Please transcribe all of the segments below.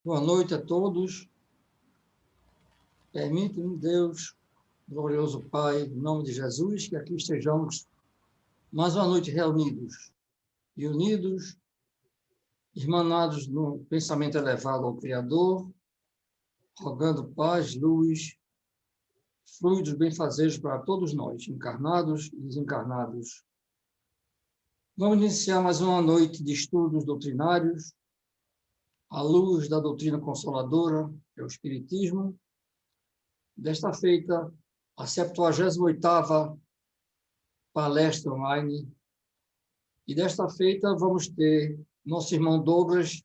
Boa noite a todos. Permite-me, Deus, glorioso Pai, em nome de Jesus, que aqui estejamos mais uma noite reunidos e unidos, irmanados no pensamento elevado ao Criador, rogando paz, luz, fluidos benfazejos para todos nós, encarnados e desencarnados. Vamos iniciar mais uma noite de estudos doutrinários, à luz da doutrina consoladora, que é o Espiritismo. Desta feita, a 78ª palestra online. E desta feita vamos ter nosso irmão Douglas,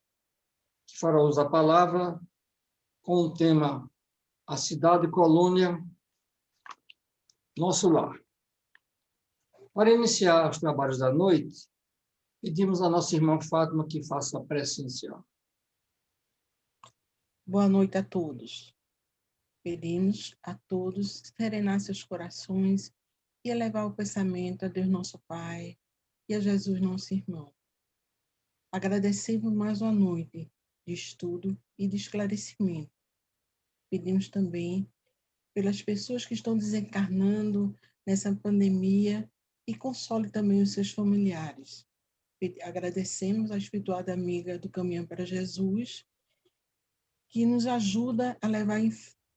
que fará uso da palavra, com o tema A Cidade Colônia, Nosso Lar. Para iniciar os trabalhos da noite, pedimos à nossa irmã Fátima que faça a prece inicial. Boa noite a todos. Pedimos a todos serenar seus corações e elevar o pensamento a Deus nosso Pai e a Jesus nosso irmão. Agradecemos mais uma noite de estudo e de esclarecimento. Pedimos também pelas pessoas que estão desencarnando nessa pandemia e console também os seus familiares. Agradecemos a espiritual amiga do Caminho para Jesus, que nos ajuda a levar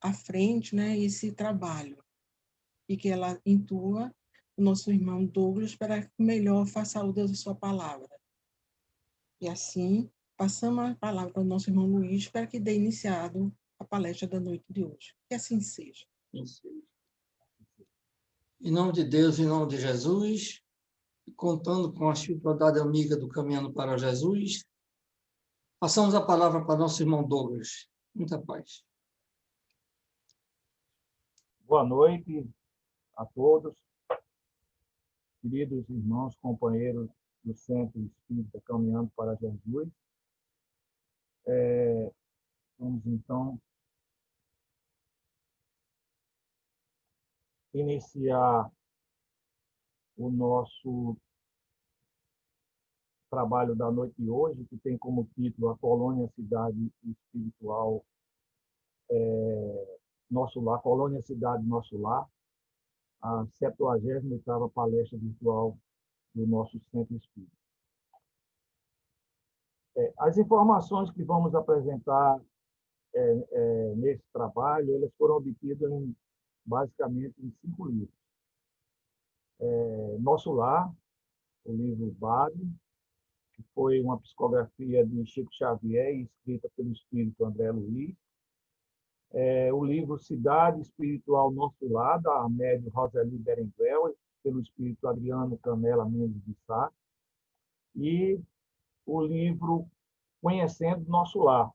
à frente, né, esse trabalho, e que ela intua o nosso irmão Douglas para que melhor faça uso da sua palavra. E assim, passamos a palavra para o nosso irmão Luiz para que dê iniciado a palestra da noite de hoje. Que assim seja. Em nome de Deus, em nome de Jesus, contando com a espiritualidade amiga do Caminhando para Jesus, passamos a palavra para nosso irmão Douglas. Muita paz. Boa noite a todos, queridos irmãos, companheiros do Centro Espírita Caminhando para Jesus. Vamos, então, iniciar o nosso trabalho da noite de hoje, que tem como título A Colônia Cidade Espiritual Nosso Lar, Colônia Cidade Nosso Lar, a 78ª palestra virtual do nosso Centro Espírita. As informações que vamos apresentar nesse trabalho, elas foram obtidas basicamente em 5 livros. Nosso Lar, o livro base, que foi uma psicografia de Chico Xavier, escrita pelo espírito André Luiz. O livro Cidade Espiritual Nosso Lar, da médium Roseli Berenguel, pelo espírito Adriano Canela Mendes de Sá. E o livro Conhecendo Nosso Lar,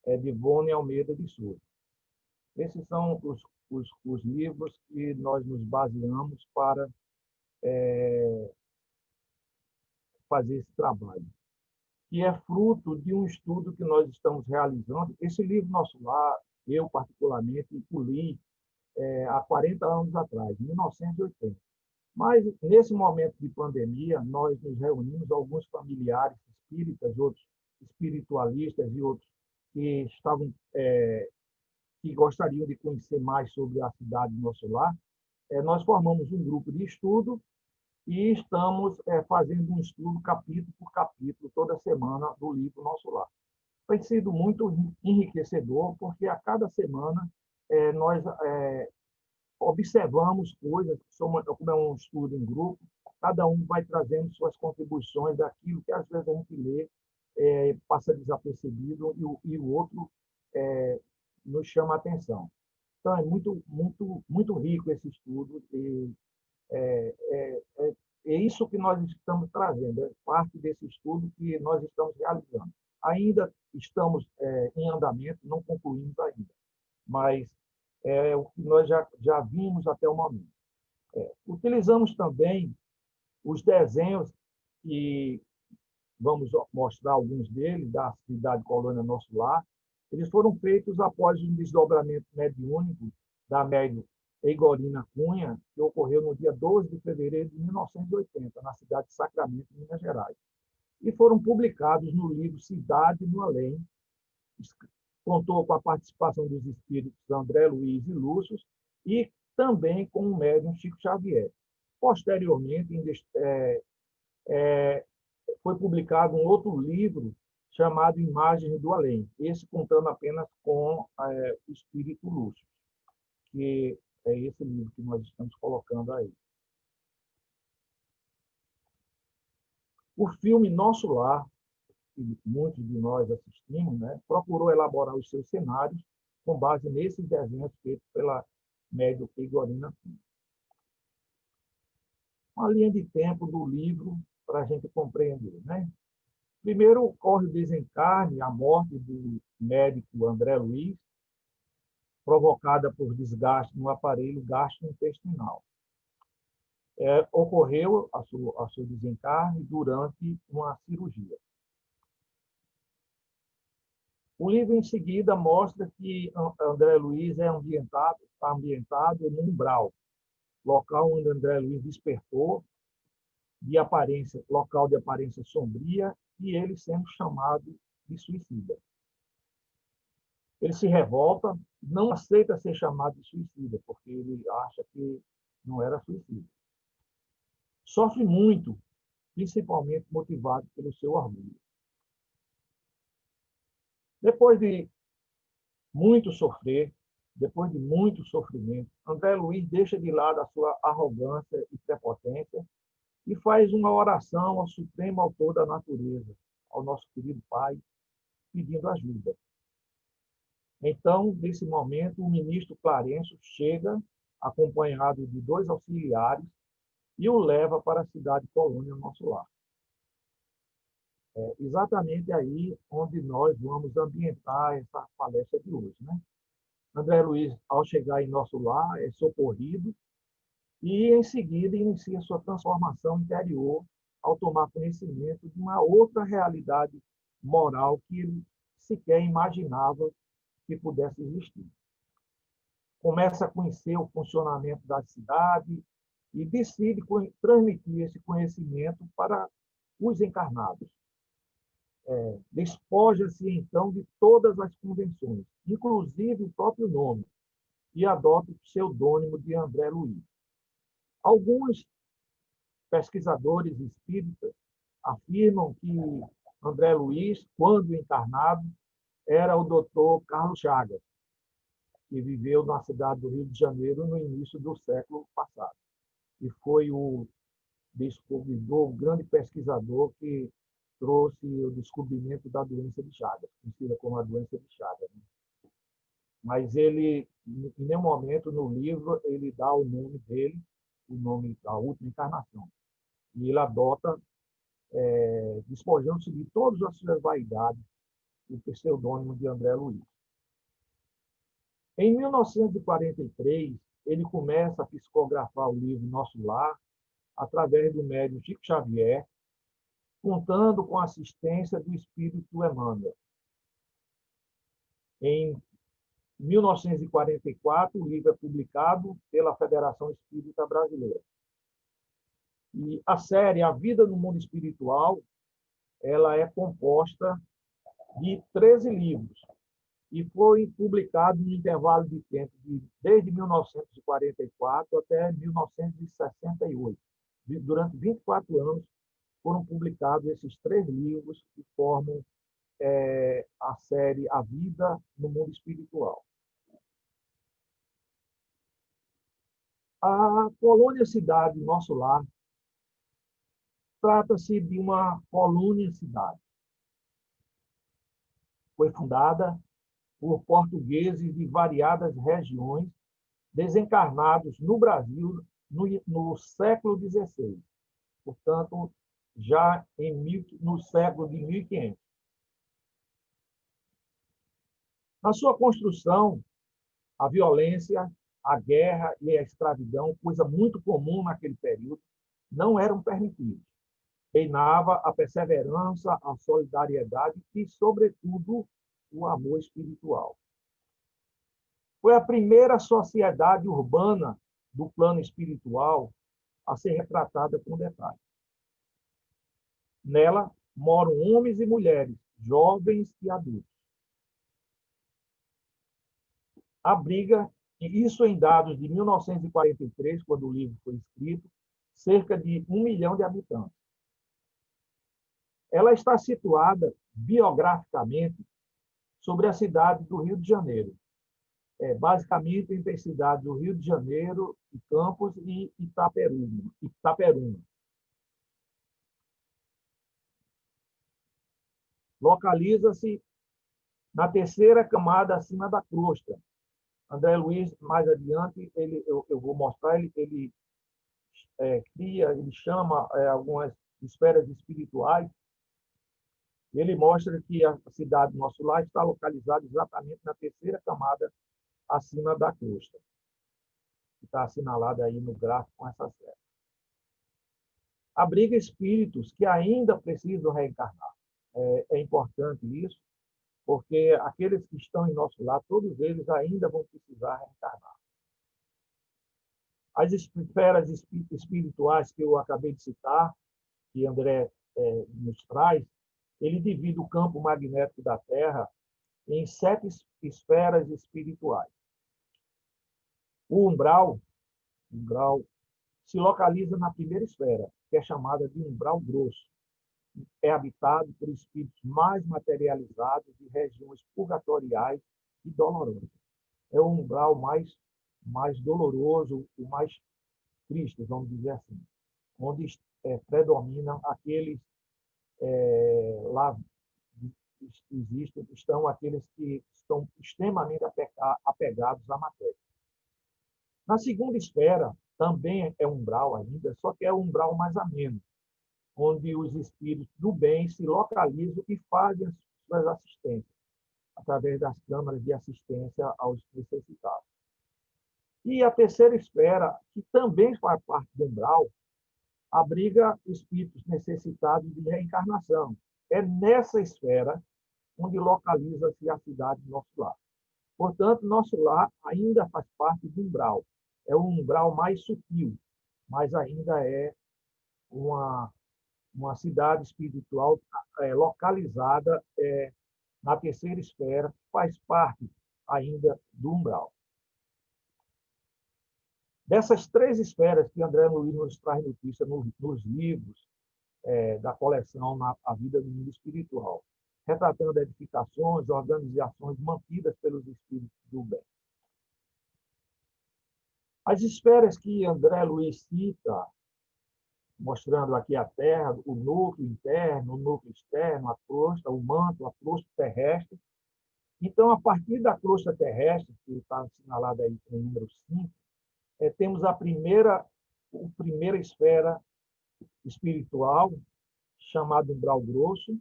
de Ivone Almeida de Souza. Esses são os livros que nós nos baseamos para fazer esse trabalho, que é fruto de um estudo que nós estamos realizando. Esse livro Nosso Lar, eu particularmente o li há 40 anos atrás, em 1980. Mas, nesse momento de pandemia, nós nos reunimos, alguns familiares espíritas, outros espiritualistas e outros que estavam que gostariam de conhecer mais sobre a cidade do Nosso Lar. Nós formamos um grupo de estudo e estamos fazendo um estudo capítulo por capítulo, toda semana, do livro Nosso Lar. Tem sido muito enriquecedor, porque a cada semana nós observamos coisas, como é um estudo em grupo, cada um vai trazendo suas contribuições daquilo que às vezes a gente lê, passa desapercebido, e o outro nos chama a atenção. Então, é muito rico esse estudo, e é isso que nós estamos trazendo, é parte desse estudo que nós estamos realizando. Ainda estamos em andamento, não concluímos ainda, mas é o que nós já vimos até o momento. Utilizamos também os desenhos, que vamos mostrar alguns deles, da cidade Colônia Nosso Lar. Eles foram feitos após um desdobramento mediúnico da médium Eigorina Cunha, que ocorreu no dia 12 de fevereiro de 1980, na cidade de Sacramento, Minas Gerais. E foram publicados no livro Cidade no Além, contou com a participação dos espíritos André Luiz e Lúcio e também com o médium Chico Xavier. Posteriormente, foi publicado um outro livro chamado Imagens do Além, esse contando apenas com o espírito Lúcio, que é esse livro que nós estamos colocando aí. O filme Nosso Lar, que muitos de nós assistimos, né, procurou elaborar os seus cenários com base nesses desenhos feitos pela médium Igorina. Uma linha de tempo do livro para a gente compreender, né? Primeiro ocorre o desencarne, a morte do médico André Luiz, provocada por desgaste no aparelho gastrointestinal. Ocorreu a seu desencarne durante uma cirurgia. O livro, em seguida, mostra que André Luiz está ambientado no umbral, local onde André Luiz despertou, local de aparência sombria, e ele sendo chamado de suicida. Ele se revolta, não aceita ser chamado de suicida, porque ele acha que não era suicida. Sofre muito, principalmente motivado pelo seu orgulho. Depois de muito sofrer, depois de muito sofrimento, André Luiz deixa de lado a sua arrogância e prepotência e faz uma oração ao Supremo Autor da Natureza, ao nosso querido Pai, pedindo ajuda. Então, nesse momento, o ministro Clarencio chega, acompanhado de 2 auxiliares, e o leva para a cidade colônia Nosso Lar. É exatamente aí onde nós vamos ambientar essa palestra de hoje, né? André Luiz, ao chegar em Nosso Lar, é socorrido e, em seguida, inicia sua transformação interior ao tomar conhecimento de uma outra realidade moral que ele sequer imaginava que pudesse existir. Começa a conhecer o funcionamento da cidade e decide transmitir esse conhecimento para os encarnados. Despoja-se, então, de todas as convenções, inclusive o próprio nome, e adota o pseudônimo de André Luiz. Alguns pesquisadores espíritas afirmam que André Luiz, quando encarnado, era o doutor Carlos Chagas, que viveu na cidade do Rio de Janeiro no início do século passado. E foi o descobridor, o grande pesquisador que trouxe o descobrimento da doença de Chagas, conhecida como a doença de Chagas. Mas ele, em nenhum momento no livro, ele dá o nome dele, o nome da última encarnação. E ele adota, despojando-se de todas as suas vaidades, o pseudônimo de André Luiz. Em 1943, ele começa a psicografar o livro Nosso Lar, através do médium Chico Xavier, contando com a assistência do espírito Emmanuel. Em 1944, o livro é publicado pela Federação Espírita Brasileira. E a série A Vida no Mundo Espiritual, ela é composta de 13 livros e foi publicado no intervalo de tempo desde 1944 até 1968. Durante 24 anos foram publicados esses 3 livros que formam a série A Vida no Mundo Espiritual. A colônia cidade Nosso Lar trata-se de uma colônia cidade. Foi fundada por portugueses de variadas regiões, desencarnados no Brasil no século XVI. Portanto, já no século de 1500. Na sua construção, a violência, a guerra e a escravidão, coisa muito comum naquele período, não eram permitidos. Reinava a perseverança, a solidariedade e, sobretudo, o amor espiritual. Foi a primeira sociedade urbana do plano espiritual a ser retratada com detalhes. Nela moram homens e mulheres, jovens e adultos. abriga, e isso em dados de 1943, quando o livro foi escrito, cerca de 1 milhão de habitantes. Ela está situada biograficamente sobre a cidade do Rio de Janeiro, basicamente entre as cidades do Rio de Janeiro, e Campos e Itaperuna. Localiza-se na terceira camada acima da crosta. André Luiz, mais adiante, eu vou mostrar, ele cria, ele chama algumas esferas espirituais, e ele mostra que a cidade do nosso lar está localizada exatamente na terceira camada acima da crosta, que está assinalada aí no gráfico com essa seta. Abriga espíritos que ainda precisam reencarnar. É importante isso, porque aqueles que estão em nosso lar, todos eles ainda vão precisar reencarnar. As esferas espirituais que eu acabei de citar, que André nos traz, ele divide o campo magnético da Terra em 7 esferas espirituais. O umbral se localiza na primeira esfera, que é chamada de umbral grosso. É habitado por espíritos mais materializados de regiões purgatoriais e dolorosas. É o umbral mais doloroso, o mais triste, vamos dizer assim, onde predominam aqueles lá estão aqueles que estão extremamente apegados à matéria. Na segunda esfera, também é umbral ainda, só que é um umbral mais ameno, onde os espíritos do bem se localizam e fazem as suas assistências, através das câmaras de assistência aos necessitados. E a terceira esfera, que também faz parte do umbral, abriga espíritos necessitados de reencarnação. É nessa esfera onde localiza-se a cidade do nosso lar. Portanto, nosso lar ainda faz parte do umbral. É um umbral mais sutil, mas ainda é uma cidade espiritual localizada na terceira esfera, faz parte ainda do umbral. Dessas 3 esferas que André Luiz nos traz notícia nos livros da coleção A Vida do Mundo Espiritual, retratando edificações, organizações mantidas pelos espíritos do bem. As esferas que André Luiz cita, mostrando aqui a Terra, o núcleo interno, o núcleo externo, a crosta, o manto, a crosta terrestre. Então, a partir da crosta terrestre, que está assinalada aí com o número 5, temos a primeira esfera espiritual, chamada umbral grosso,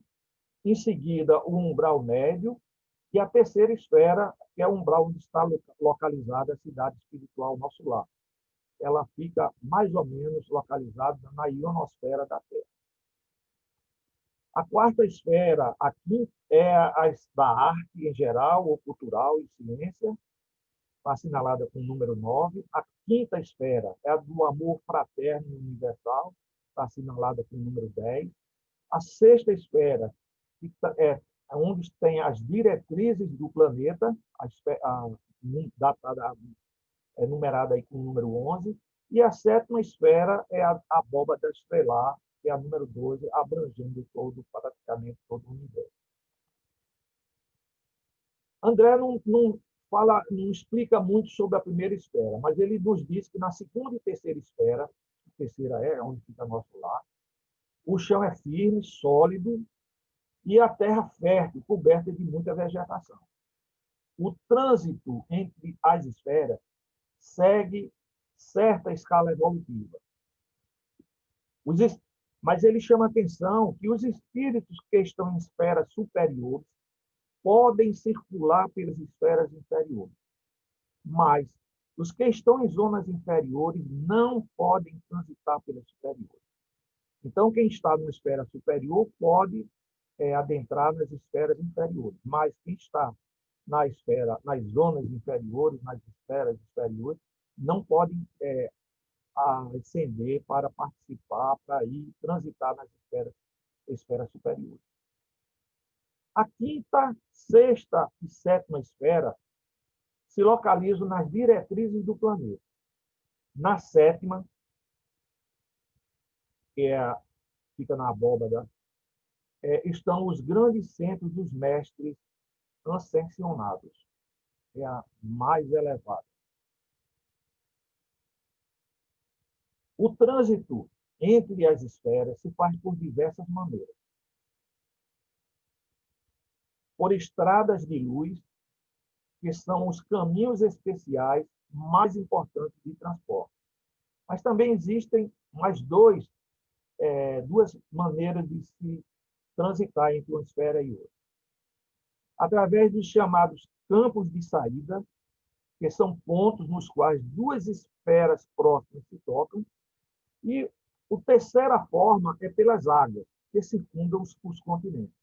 em seguida o umbral médio, e a terceira esfera, que é o umbral onde está localizada a cidade espiritual, nosso lar. Ela fica mais ou menos localizada na ionosfera da Terra. A quarta esfera aqui é a da arte em geral, ou cultural e ciência, assinalada com o número 9. A quinta esfera é a do amor fraterno e universal, assinalada com o número 10. A sexta esfera, que é onde tem as diretrizes do planeta, numerada aí com o número 11. E a sétima esfera é a abóbada estelar, que é a número 12, abrangendo praticamente todo o universo. André não explica muito sobre a primeira esfera, mas ele nos diz que na segunda e terceira esfera, a terceira é onde fica nosso lar, o chão é firme, sólido, e a terra fértil, coberta de muita vegetação. O trânsito entre as esferas segue certa escala evolutiva. Mas ele chama a atenção que os espíritos que estão em esferas superiores podem circular pelas esferas inferiores, mas os que estão em zonas inferiores não podem transitar pelas superiores. Então, quem está numa esfera superior pode adentrar nas esferas inferiores, mas quem está nas zonas inferiores, nas esferas inferiores, não podem ascender para participar, para ir transitar nas esferas superiores. A quinta, sexta e sétima esfera se localizam nas diretrizes do planeta. Na sétima, fica na abóbada, estão os grandes centros dos mestres ascensionados. É a mais elevada. O trânsito entre as esferas se faz por diversas maneiras. Por estradas de luz, que são os caminhos especiais mais importantes de transporte. Mas também existem mais duas maneiras de se transitar entre uma esfera e outra. Através dos chamados campos de saída, que são pontos nos quais duas esferas próximas se tocam, e a terceira forma é pelas águas, que circundam os continentes.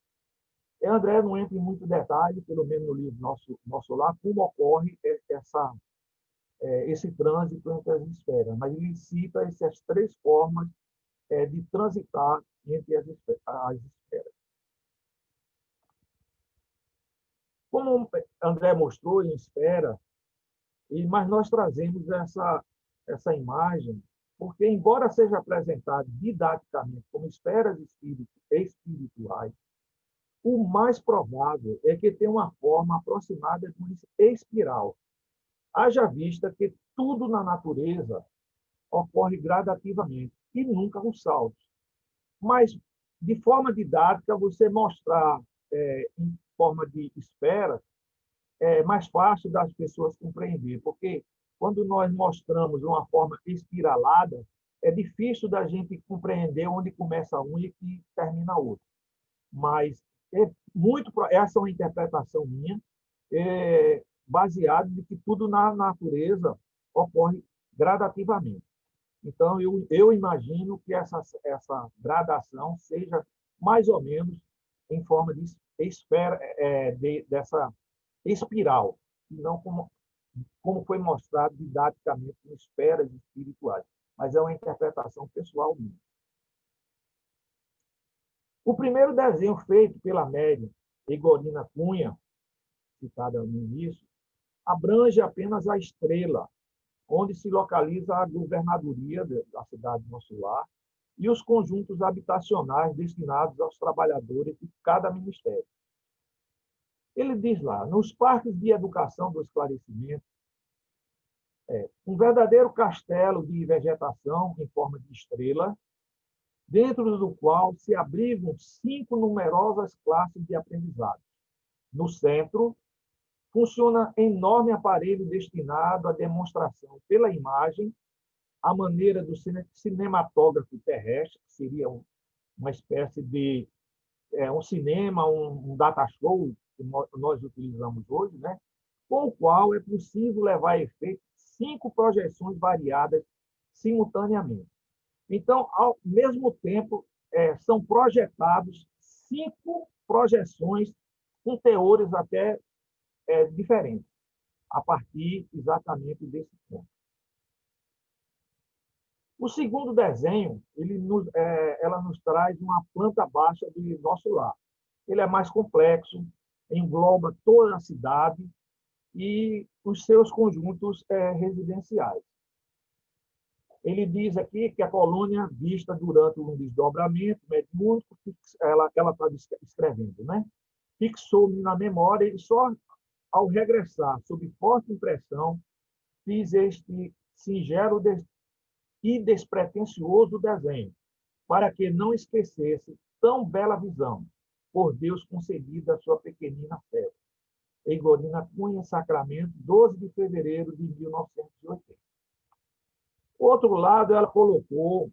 André não entra em muito detalhe, pelo menos no livro nosso lá, como ocorre esse trânsito entre as esferas, mas ele cita essas três formas de transitar entre as esferas. Como André mostrou em esfera, mas nós trazemos essa imagem, porque, embora seja apresentado didaticamente como esferas espirituais, o mais provável é que tenha uma forma aproximada de uma espiral. Haja vista que tudo na natureza ocorre gradativamente e nunca os saltos. Mas, de forma didática, você mostrar em forma de esfera é mais fácil das pessoas compreender, porque quando nós mostramos uma forma espiralada, é difícil da gente compreender onde começa um e que termina outro. Mas essa é uma interpretação minha, baseada em que tudo na natureza ocorre gradativamente. Então, eu imagino que essa gradação seja mais ou menos em forma de esfera, dessa espiral, e não como foi mostrado didaticamente em esferas espirituais. Mas é uma interpretação pessoal minha. O primeiro desenho feito pela médium Egorina Cunha, citada no início, abrange apenas a estrela, onde se localiza a governadoria da cidade de Nosso Lar e os conjuntos habitacionais destinados aos trabalhadores de cada ministério. Ele diz lá, nos parques de educação do esclarecimento, um verdadeiro castelo de vegetação em forma de estrela, dentro do qual se abrigam 5 numerosas classes de aprendizado. No centro, funciona enorme aparelho destinado à demonstração pela imagem, à maneira do cinematógrafo terrestre, que seria uma espécie de um cinema, um data show, que nós utilizamos hoje, né? Com o qual é possível levar a efeito 5 projeções variadas simultaneamente. Então, ao mesmo tempo, são projetados 5 projeções com teores até diferentes, a partir exatamente desse ponto. O segundo desenho, ela nos traz uma planta baixa do Nosso Lar. Ele é mais complexo, engloba toda a cidade e os seus conjuntos residenciais. Ele diz aqui que a colônia vista durante um desdobramento mediúnico, ela está escrevendo, né? Fixou-me na memória e só ao regressar, sob forte impressão, fiz este singelo e despretensioso desenho, para que não esquecesse tão bela visão, por Deus concedida a sua pequenina fé. Egorina Cunha, Sacramento, 12 de fevereiro de 1980. Outro lado, ela colocou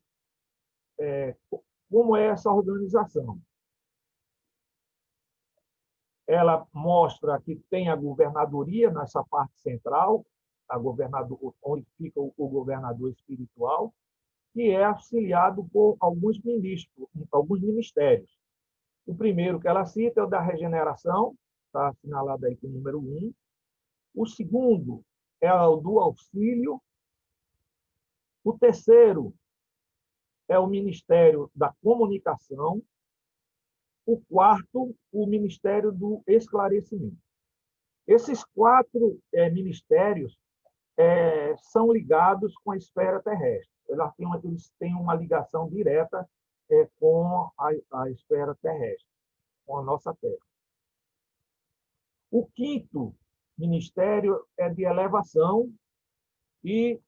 como é essa organização. Ela mostra que tem a governadoria nessa parte central, onde fica o governador espiritual, que é auxiliado por alguns ministérios. O primeiro que ela cita é o da regeneração, está assinalado aí com o número 1. O segundo é o do auxílio. O terceiro é o Ministério da Comunicação. O quarto, o Ministério do Esclarecimento. Esses 4 ministérios são ligados com a esfera terrestre. Eles têm uma ligação direta com a esfera terrestre, com a nossa Terra. O 5º ministério é de elevação e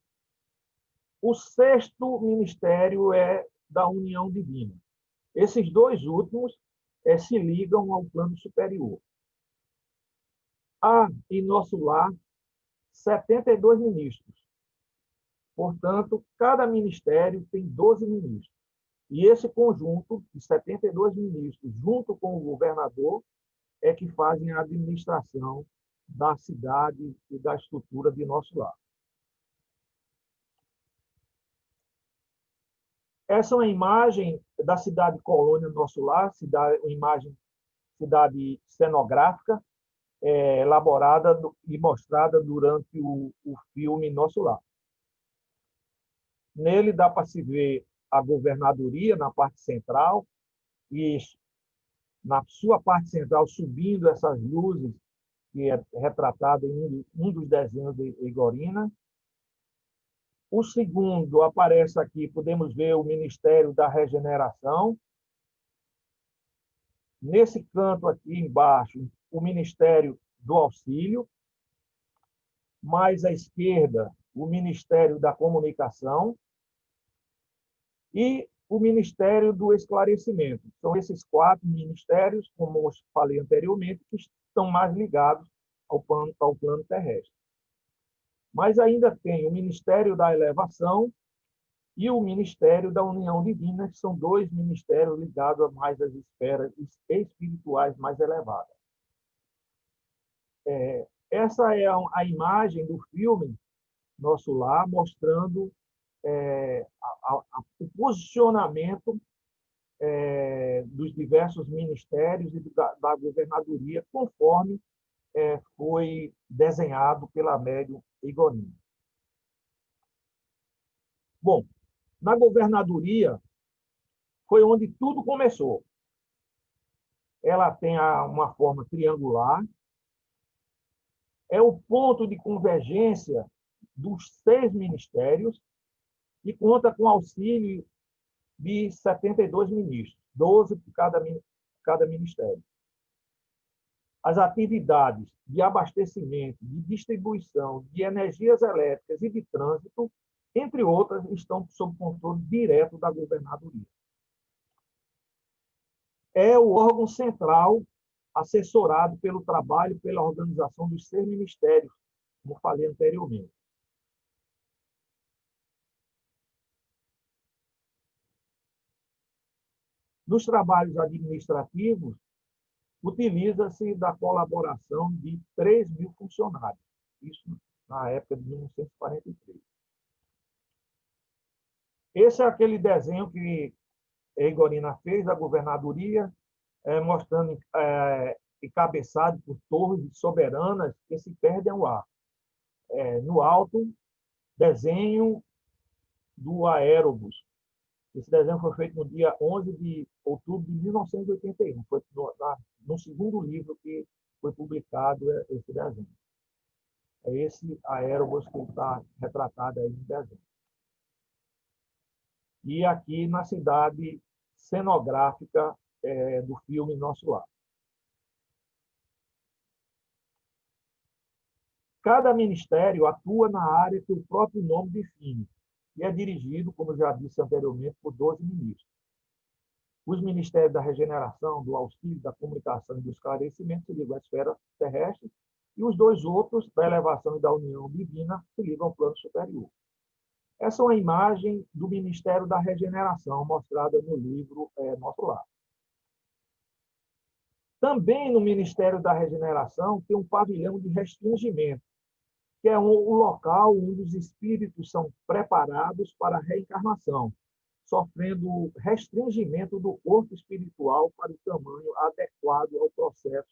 o 6º ministério é da união divina. Esses 2 últimos se ligam ao plano superior. Há em nosso lar 72 ministros. Portanto, cada ministério tem 12 ministros. E esse conjunto de 72 ministros, junto com o governador, é que fazem a administração da cidade e da estrutura de nosso lar. Essa é uma imagem da cidade colônia Nosso Lar, uma imagem cidade cenográfica, elaborada e mostrada durante o filme Nosso Lar. Nele dá para se ver a governadoria na parte central e na sua parte central subindo essas luzes que é retratado em um dos desenhos de Igorina. O segundo aparece aqui, podemos ver o Ministério da Regeneração. Nesse canto aqui embaixo, o Ministério do Auxílio. Mais à esquerda, o Ministério da Comunicação e o Ministério do Esclarecimento. São esses 4 ministérios, como eu falei anteriormente, que estão mais ligados ao plano terrestre. Mas ainda tem o Ministério da Elevação e o Ministério da União Divina, que são 2 ministérios ligados a mais às esferas espirituais mais elevadas. Essa é a imagem do filme Nosso Lar, mostrando o posicionamento dos diversos ministérios e da governadoria, conforme foi desenhado pela médium Igorina. Bom, na governadoria foi onde tudo começou. Ela tem uma forma triangular, é o ponto de convergência dos 6 ministérios e conta com auxílio de 72 ministros, 12 por cada ministério. As atividades de abastecimento, de distribuição, de energias elétricas e de trânsito, entre outras, estão sob controle direto da governadoria. É o órgão central assessorado pelo trabalho e pela organização dos 6 ministérios, como falei anteriormente. Nos trabalhos administrativos, utiliza-se da colaboração de 3.000 funcionários, isso na época de 1943. Esse é aquele desenho que a Igorina fez da governadoria, mostrando encabeçado por torres soberanas que se perdem ao ar. No alto, desenho do aerobus. Esse desenho foi feito no dia 11 de outubro de 1981. Foi no segundo livro que foi publicado esse desenho. É esse aerobus que está retratado aí no desenho. E aqui na cidade cenográfica do filme Nosso Lar. Cada ministério atua na área que o próprio nome define e é dirigido, como já disse anteriormente, por 12 ministros. Os ministérios da regeneração, do auxílio, da comunicação e do esclarecimento se ligam à esfera terrestre e os 2 outros, da elevação e da união divina, se ligam ao plano superior. Essa é uma imagem do Ministério da Regeneração, mostrada no livro Nosso Lar. Também no Ministério da Regeneração tem um pavilhão de restringimento, que é o local onde os espíritos são preparados para a reencarnação, sofrendo restringimento do corpo espiritual para o tamanho adequado ao processo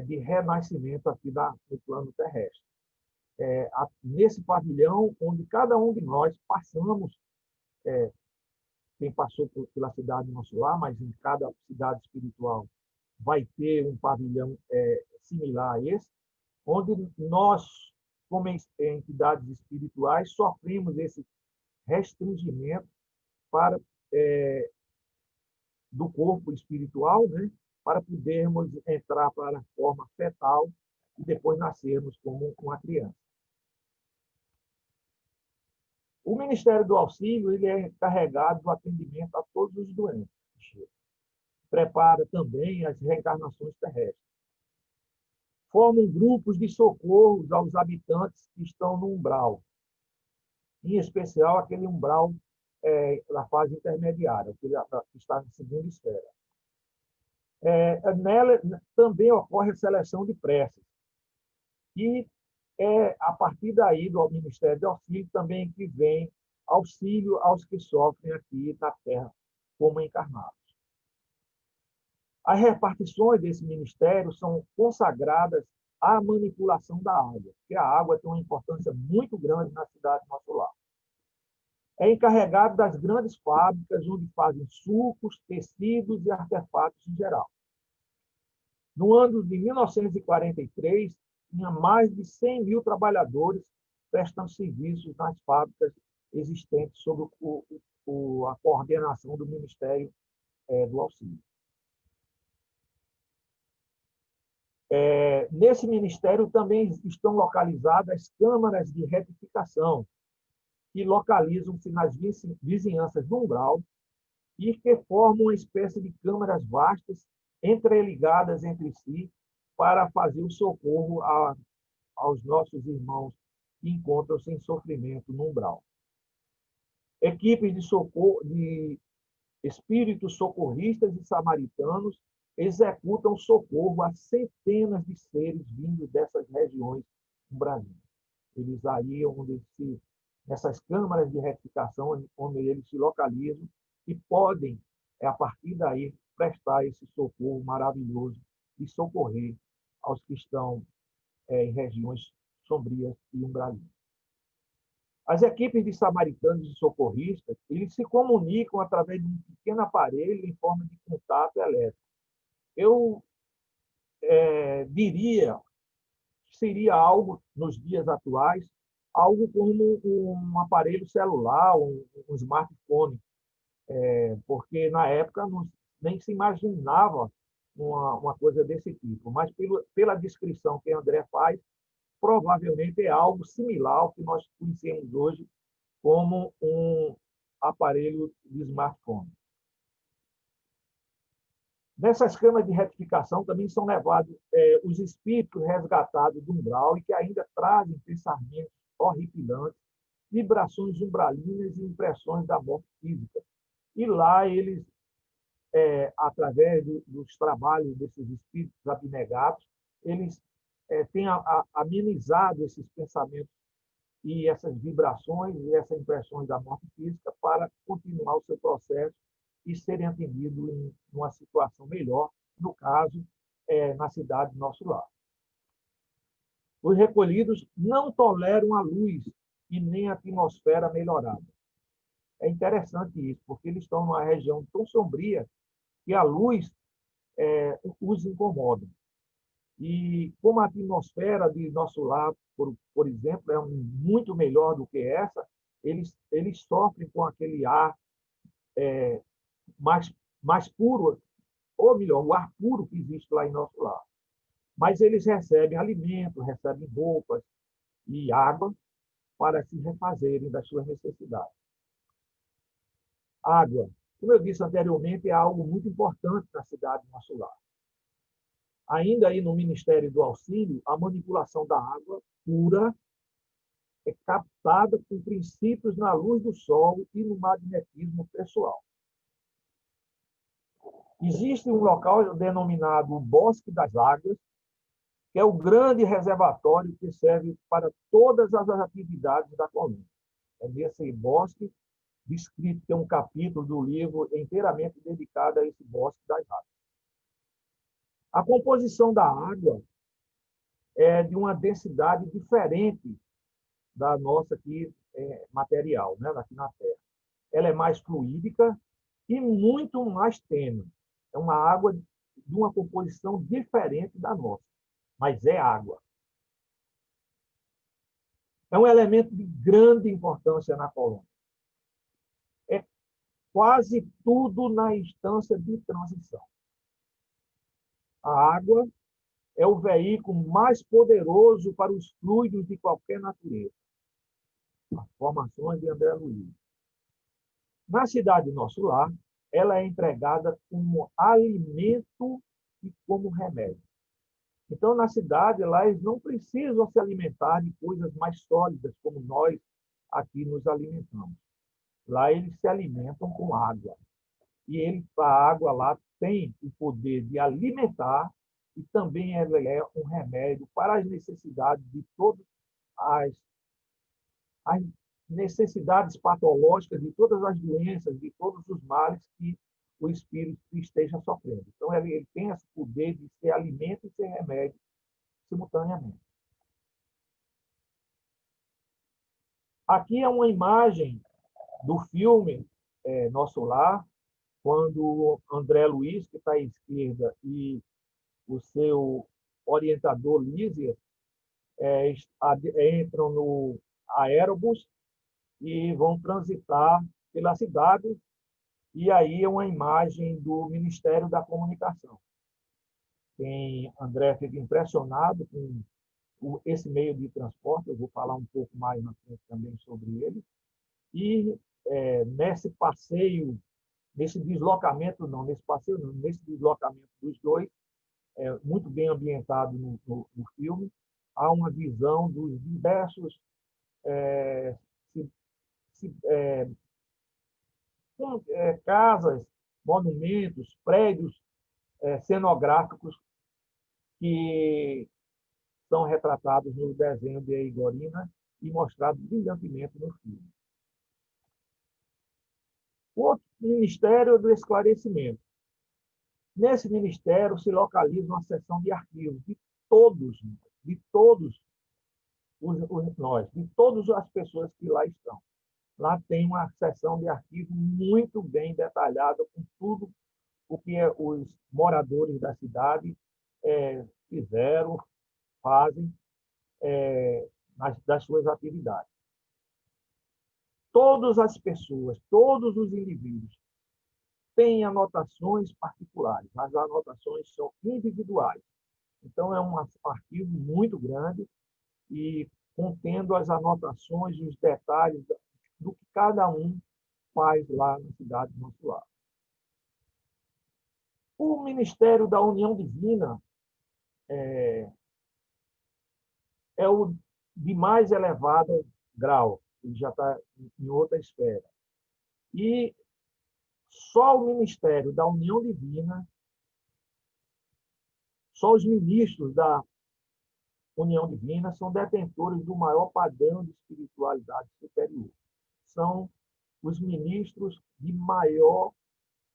de renascimento aqui no plano terrestre. Nesse pavilhão, onde cada um de nós passamos, quem passou pela cidade Nosso Lar, mas em cada cidade espiritual vai ter um pavilhão similar a esse, onde nós, como entidades espirituais, sofremos esse restringimento para do corpo espiritual, né, para podermos entrar para a forma fetal e depois nascermos como uma criança. O Ministério do Auxílio ele é encarregado do atendimento a todos os doentes. Prepara também as reencarnações terrestres. Formam grupos de socorros aos habitantes que estão no umbral, em especial aquele umbral na fase intermediária, que está na segunda esfera. Nela também ocorre a seleção de preces. E a partir daí, do Ministério do Auxílio, também que vem auxílio aos que sofrem aqui na Terra como encarnados. As repartições desse ministério são consagradas à manipulação da água, porque a água tem uma importância muito grande na cidade do nosso lar. É encarregado das grandes fábricas, onde fazem sucos, tecidos e artefatos em geral. No ano de 1943, tinha mais de 100 mil trabalhadores prestando serviços nas fábricas existentes sob a coordenação do Ministério do Auxílio. Nesse ministério também estão localizadas as câmaras de retificação, que localizam-se nas vizinhanças do umbral e que formam uma espécie de câmaras vastas entreligadas entre si para fazer o socorro aos nossos irmãos que encontram-se em sofrimento no umbral. Equipes de socorro, de espíritos socorristas e samaritanos executam socorro a centenas de seres vindos dessas regiões umbralinas. Eles aí, nessas câmaras de retificação, onde eles se localizam e podem, a partir daí, prestar esse socorro maravilhoso e socorrer aos que estão em regiões sombrias e umbralinas. As equipes de samaritanos e socorristas, eles se comunicam através de um pequeno aparelho em forma de contato elétrico. Eu diria que seria algo, nos dias atuais, algo como um aparelho celular, um smartphone, porque na época nem se imaginava uma coisa desse tipo. Mas pela descrição que André faz, provavelmente é algo similar ao que nós conhecemos hoje como um aparelho de smartphone. Nessas câmaras de retificação também são levados os espíritos resgatados do umbral e que ainda trazem pensamentos horripilantes, vibrações umbralinas e impressões da morte física. E lá eles, através dos trabalhos desses espíritos abnegados, eles têm amenizado esses pensamentos e essas vibrações e essas impressões da morte física para continuar o seu processo e serem atendidos em uma situação melhor, no caso, na cidade do nosso lar. Os recolhidos não toleram a luz e nem a atmosfera melhorada. É interessante isso, porque eles estão numa região tão sombria que a luz os incomoda. E como a atmosfera de nosso lar, por exemplo, é muito melhor do que essa, eles sofrem com aquele ar mais puro, ou melhor, o ar puro que existe lá em nosso lar. Mas eles recebem alimento, recebem roupas e água para se refazerem das suas necessidades. Água, como eu disse anteriormente, é algo muito importante na cidade do nosso lar. Ainda aí no Ministério do Auxílio, a manipulação da água pura é captada com princípios na luz do sol e no magnetismo pessoal. Existe um local denominado Bosque das Águas, que é o grande reservatório que serve para todas as atividades da colônia. É nesse bosque descrito, tem um capítulo do livro inteiramente dedicado a esse Bosque das Águas. A composição da água é de uma densidade diferente da nossa aqui, material, né, aqui na Terra. Ela é mais fluídica e muito mais tênue. É uma água de uma composição diferente da nossa, mas é água. é um elemento de grande importância na colônia. É quase tudo na instância de transição. A água é o veículo mais poderoso para os fluidos de qualquer natureza. As formações de André Luiz. Na cidade Nosso Lar, ela é empregada como alimento e como remédio. Então, na cidade, lá eles não precisam se alimentar de coisas mais sólidas, como nós aqui nos alimentamos. Lá eles se alimentam com água. E a água lá tem o poder de alimentar e também ela é um remédio para as necessidades de todas as necessidades patológicas, de todas as doenças, de todos os males que o espírito esteja sofrendo. Então, ele tem esse poder de ser alimento e ser remédio simultaneamente. Aqui é uma imagem do filme Nosso Lar, quando André Luiz, que está à esquerda, e o seu orientador, Lísias, entram no aerobus e vão transitar pela cidade, e aí é uma imagem do Ministério da Comunicação. André fica impressionado com esse meio de transporte, eu vou falar um pouco mais na frente também sobre ele, e nesse passeio, nesse deslocamento dos dois, muito bem ambientado no filme, há uma visão dos diversos casas, monumentos, prédios cenográficos que são retratados no desenho de Igorina e mostrados brilhantemente no filme. O outro Ministério do Esclarecimento. Nesse ministério se localiza uma seção de arquivos de todas as pessoas que lá estão. Lá tem uma seção de arquivo muito bem detalhada com tudo o que os moradores da cidade fizeram, fazem das suas atividades. Todas as pessoas, todos os indivíduos têm anotações particulares, as anotações são individuais. Então, é um arquivo muito grande e contendo as anotações e os detalhes do que cada um faz lá na cidade do Nosso Lar. O Ministério da União Divina é o de mais elevado grau, ele já está em outra esfera. E só o Ministério da União Divina, só os ministros da União Divina são detentores do maior padrão de espiritualidade superior. São os ministros de maior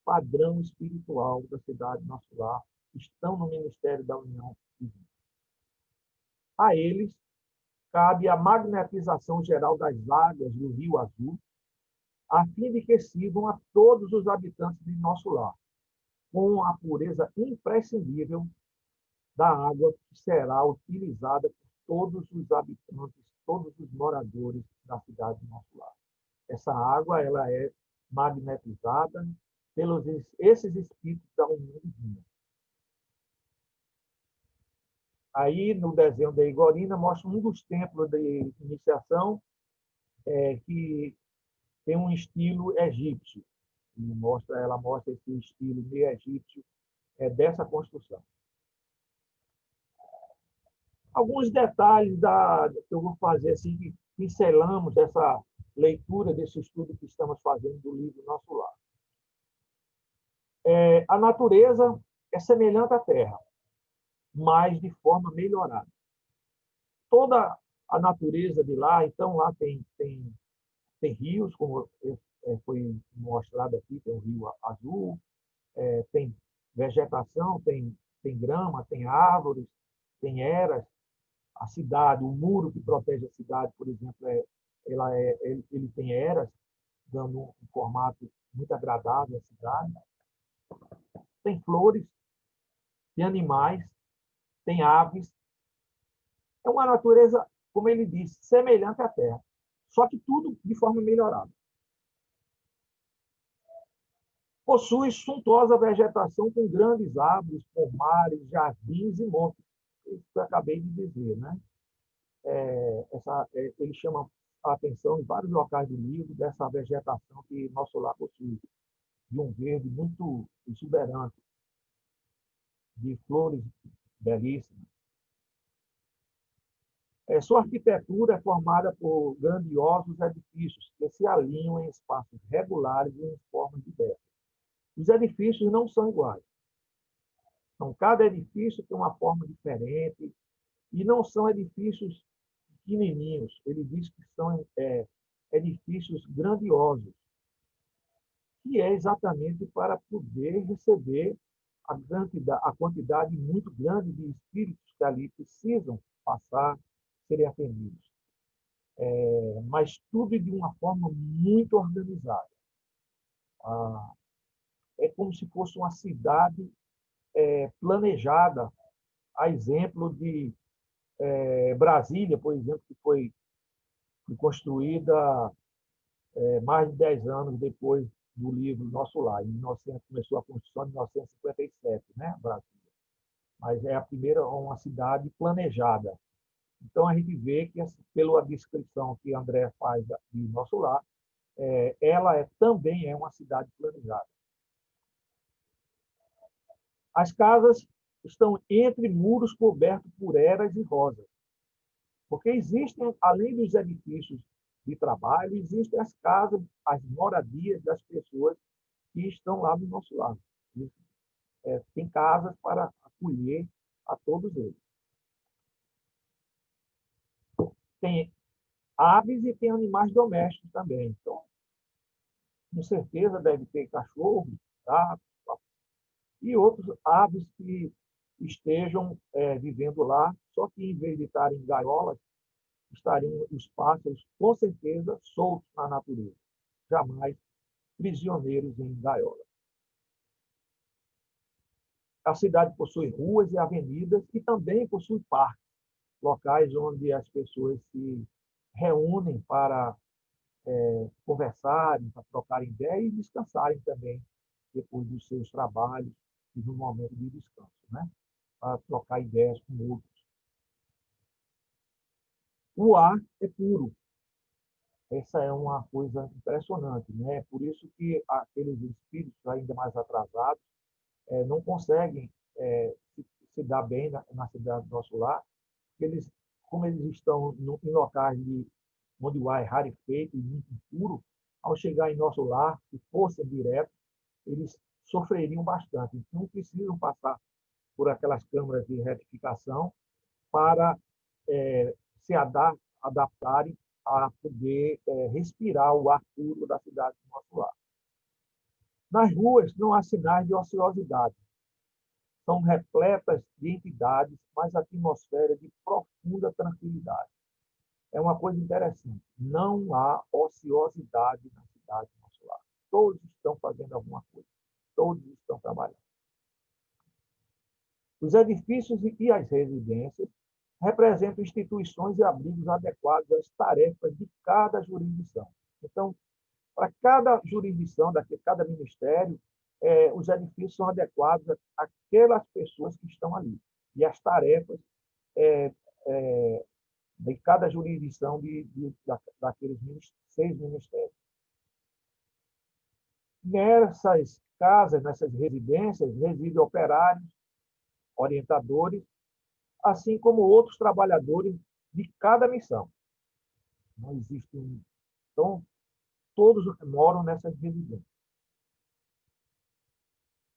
padrão espiritual da cidade Nosso Lar, estão no Ministério da União Divina. A eles cabe a magnetização geral das águas do Rio Azul, a fim de que sirvam a todos os habitantes de Nosso Lar, com a pureza imprescindível da água que será utilizada por todos os habitantes, todos os moradores da cidade de Nosso Lar. Essa água ela é magnetizada pelos esses espíritos da União Divina. Aí, no desenho da Igorina, mostra um dos templos de iniciação que tem um estilo egípcio. Ela mostra esse estilo meio egípcio dessa construção. Alguns detalhes que eu vou fazer, assim, que pincelamos essa leitura, desse estudo que estamos fazendo do livro Nosso Lar. A natureza é semelhante à Terra, mas de forma melhorada. Toda a natureza de lá, então, lá tem rios, como foi mostrado aqui, tem o Rio Azul, tem vegetação, tem grama, tem árvores, tem eras. A cidade, o muro que protege a cidade, por exemplo, ele tem eras, dando um formato muito agradável à cidade. Tem flores, tem animais, tem aves. É uma natureza como ele disse, semelhante à terra. Só que tudo de forma melhorada. Possui suntuosa vegetação com grandes árvores, pomares, jardins e montes. Isso que eu acabei de dizer, né? Ele chama a atenção em vários locais do livro dessa vegetação que nosso lar possui, de um verde muito exuberante, de flores belíssimas. Sua arquitetura é formada por grandiosos edifícios que se alinham em espaços regulares e em formas diversas. Os edifícios não são iguais. Então, cada edifício tem uma forma diferente e não são edifícios pequenininhos. Ele diz que são edifícios grandiosos, que é exatamente para poder receber a quantidade muito grande de espíritos que ali precisam passar, serem atendidos. Mas tudo de uma forma muito organizada. É como se fosse uma cidade planejada, a exemplo de Brasília, por exemplo, que foi construída mais de 10 anos depois do livro Nosso Lar. Em 1900, começou a construção em 1957, né, Brasília. Mas é a primeira uma cidade planejada. Então, a gente vê que, pela descrição que André faz de Nosso Lar, ela também é uma cidade planejada. As casas estão entre muros cobertos por eras e rosas, porque existem, além dos edifícios de trabalho, existem as casas, as moradias das pessoas que estão lá no nosso lado. Tem casas para acolher a todos eles. Tem aves e tem animais domésticos também. Então, com certeza deve ter cachorro, gato, e outros aves que estejam vivendo lá, só que em vez de estarem em gaiolas, estariam os pássaros, com certeza, soltos na natureza, jamais prisioneiros em gaiolas. A cidade possui ruas e avenidas e também possui parques, locais onde as pessoas se reúnem para conversarem, para trocarem ideias e descansarem também depois dos seus trabalhos e no momento de descanso, né? Para trocar ideias com outros. O ar é puro. Essa é uma coisa impressionante, né? Por isso que aqueles espíritos ainda mais atrasados não conseguem se dar bem na cidade do nosso lar, porque como eles estão em locais onde o ar é rarefeito e muito impuro, ao chegar em nosso lar, se fossem direto, eles sofreriam bastante. Então, precisam passar por aquelas câmaras de retificação para se adaptarem a poder respirar o ar puro da cidade do nosso lar. Nas ruas não há sinais de ociosidade. São repletas de entidades, mas a atmosfera de profunda tranquilidade. É uma coisa interessante. Não há ociosidade na cidade do nosso lar. Todos estão fazendo alguma coisa. Todos estão trabalhando. Os edifícios e as residências representam instituições e abrigos adequados às tarefas de cada jurisdição. Então, para cada jurisdição, cada ministério, os edifícios são adequados àquelas pessoas que estão ali. E as tarefas de cada jurisdição daqueles 6 ministérios. Nessas casas, nessas residências, residem operários, orientadores, assim como outros trabalhadores de cada missão. Não existe Então, todos moram nessas residências.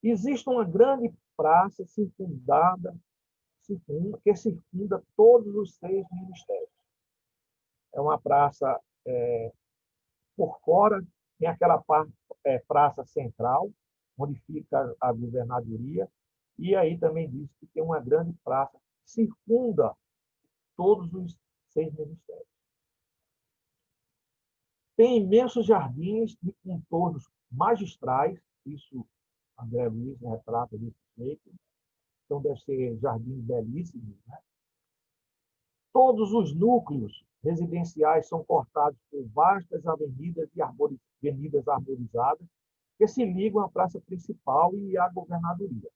Existe uma grande praça que circunda todos os 6 ministérios. É uma praça por fora, tem aquela praça central, onde fica a governadoria, e aí também diz que tem uma grande praça que circunda todos os 6 ministérios. Tem imensos jardins de contornos magistrais, isso André Luiz retrata desse jeito, então deve ser jardins belíssimos, né? Todos os núcleos residenciais são cortados por vastas avenidas e avenidas arborizadas que se ligam à praça principal e à governadoria,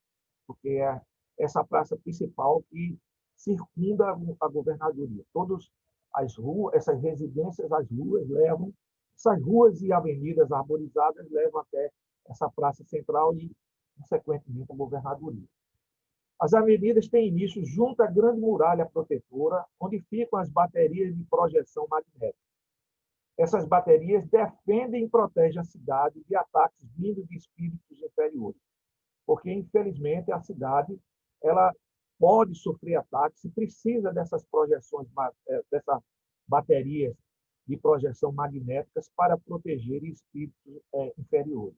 porque é essa praça principal que circunda a governadoria. Todas as ruas, essas residências, as ruas levam, essas ruas e avenidas arborizadas levam até essa praça central e, consequentemente, a governadoria. As avenidas têm início junto à grande muralha protetora, onde ficam as baterias de projeção magnética. Essas baterias defendem e protegem a cidade de ataques vindos de espíritos inferiores, porque, infelizmente, a cidade ela pode sofrer ataques e precisa dessas projeções, dessas baterias de projeção magnéticas para proteger espíritos inferiores,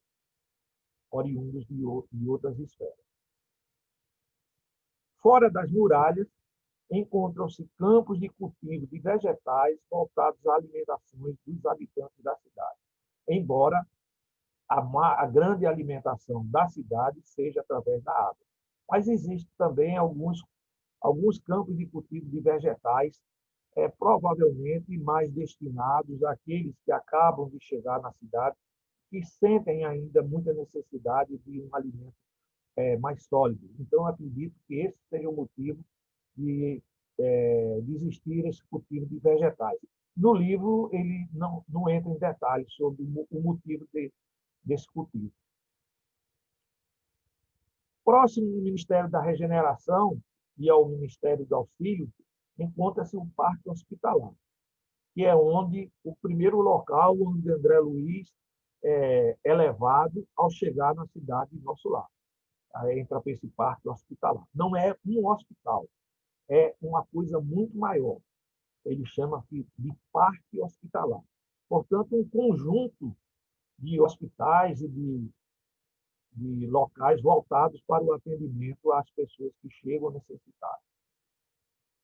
oriundos de outras esferas. Fora das muralhas, encontram-se campos de cultivo de vegetais voltados à alimentação dos habitantes da cidade, embora a grande alimentação da cidade seja através da água. Mas existem também alguns campos de cultivo de vegetais, provavelmente mais destinados àqueles que acabam de chegar na cidade, que sentem ainda muita necessidade de um alimento mais sólido. Então, acredito que esse seja o motivo de existir esse cultivo de vegetais. No livro, ele não entra em detalhes sobre o motivo desse cultivo. Próximo ao Ministério da Regeneração e ao Ministério do Auxílio, encontra-se o Parque Hospitalar, que é o primeiro local onde André Luiz é levado ao chegar na cidade de Nosso Lar. Aí entra para esse Parque Hospitalar. Não é um hospital, é uma coisa muito maior. Ele chama de Parque Hospitalar. Portanto, um conjunto de hospitais e de locais voltados para o atendimento às pessoas que chegam necessitadas.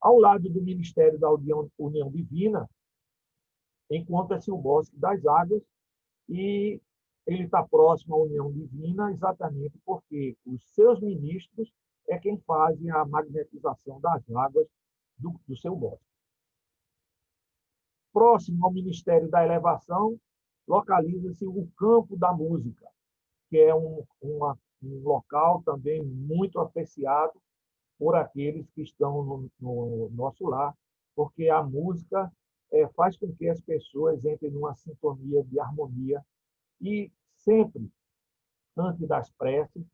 Ao lado do Ministério da União Divina, encontra-se o Bosque das Águas, e ele está próximo à União Divina exatamente porque os seus ministros é quem fazem a magnetização das águas do seu bosque. Próximo ao Ministério da Elevação, localiza-se o Campo da Música, que é um local também muito apreciado por aqueles que estão no nosso lar, porque a música faz com que as pessoas entrem numa sintonia de harmonia e sempre, antes das preces,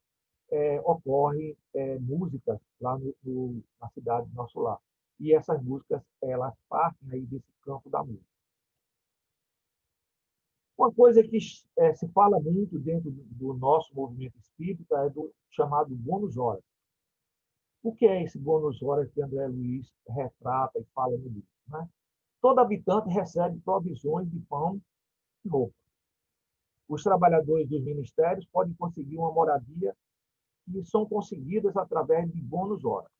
ocorrem músicas lá na cidade do Nosso Lar. E essas músicas, elas partem aí desse campo da música. Uma coisa que se fala muito dentro do nosso movimento espírita é do chamado bônus horas. O que é esse bônus horas que André Luiz retrata e fala no livro? Né? Todo habitante recebe provisões de pão e roupa. Os trabalhadores dos ministérios podem conseguir uma moradia que são conseguidas através de bônus horas.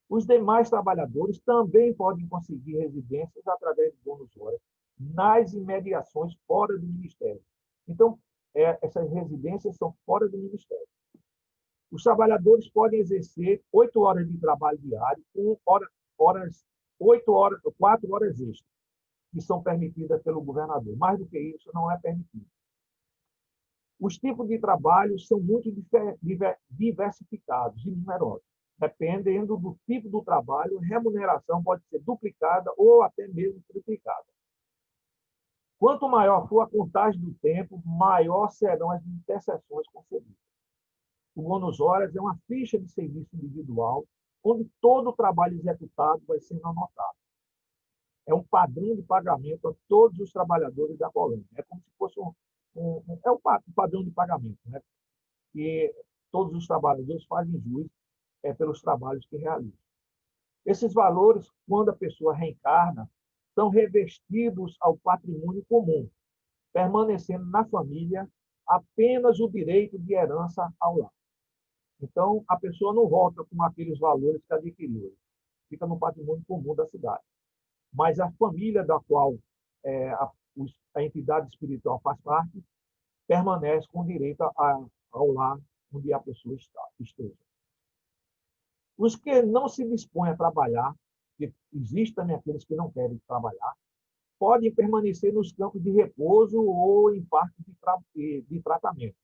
Os demais trabalhadores também podem conseguir residências através de bônus horas nas imediações fora do ministério. Então, essas residências são fora do ministério. Os trabalhadores podem exercer 8 horas de trabalho diário, 4 horas extras, que são permitidas pelo governador. Mais do que isso, não é permitido. Os tipos de trabalho são muito diversificados e numerosos. Dependendo do tipo do trabalho, a remuneração pode ser duplicada ou até mesmo triplicada. Quanto maior for a contagem do tempo, maior serão as interseções concedidas. O bônus horas é uma ficha de serviço individual, onde todo o trabalho executado vai sendo anotado. É um padrão de pagamento a todos os trabalhadores da colônia. É como se fosse um padrão de pagamento, né? Que todos os trabalhadores fazem jus pelos trabalhos que realizam. Esses valores, quando a pessoa reencarna, são revestidos ao patrimônio comum, permanecendo na família apenas o direito de herança ao lar. Então, a pessoa não volta com aqueles valores que adquiriu, fica no patrimônio comum da cidade. Mas a família da qual a entidade espiritual faz parte permanece com direito ao lar onde a pessoa esteja. Os que não se dispõem a trabalhar, porque existem também aqueles que não querem trabalhar, podem permanecer nos campos de repouso ou em parques de tratamento.